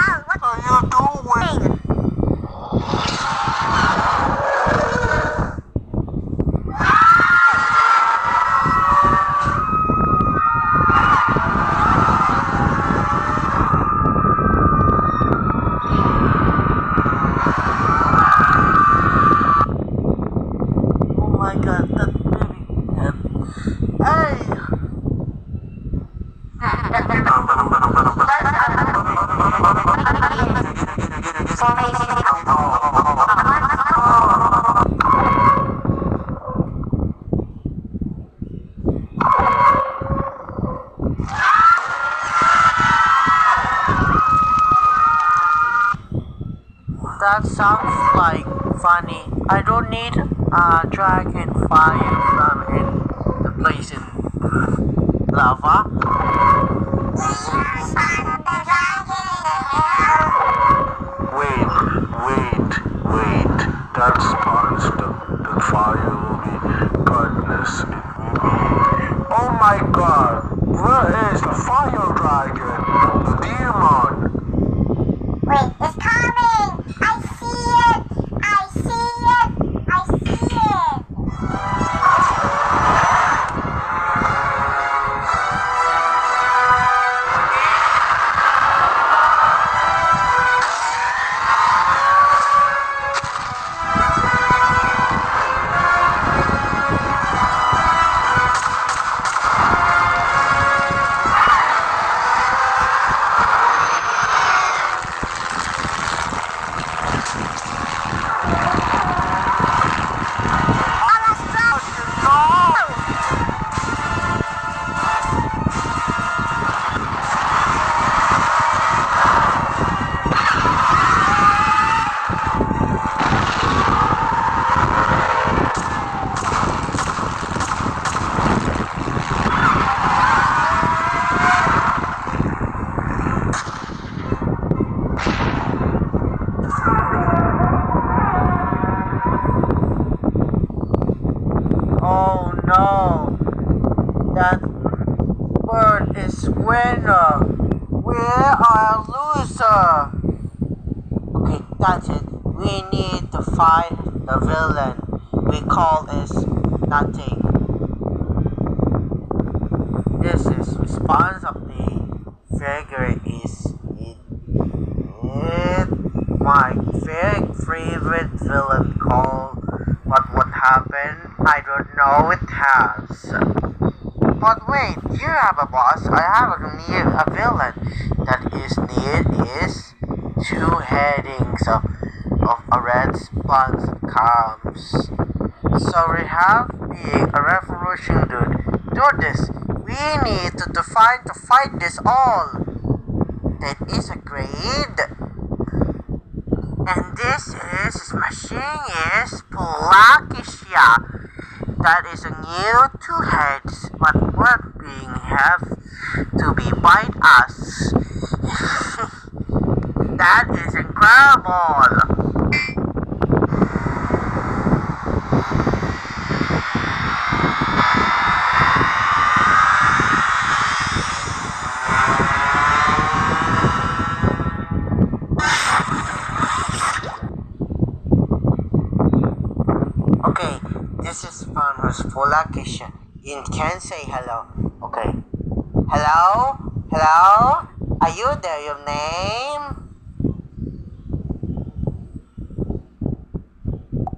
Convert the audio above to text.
What are you doing? Oh my god, that baby. Hey! That sounds like funny. I don't need a dragon fire from in the place in lava. Wait. That sparks the fire will be darkness. It will be. Oh my god! Where is the fire dragon? The demon! Wait, it's coming! I see it! I see it! I see it! Oh no! That bird is winner! We're a loser! Okay, that's it. We need to fight the villain. We call this nothing. This is response of the figure is it my favorite villain called what happened? I don't know it has. But wait, you have a boss. I have a villain. That is need is two headings of a red sponge comes. So we have being a revolution dude. Do this. We need to fight this all. That is a grade. And this is machine is Polakisha. That is a new two heads, but what being have to be bite us. That is incredible. Okay, this is Farmer's Polakisha. You can say hello. Okay. Hello? Hello? Are you there? Your name?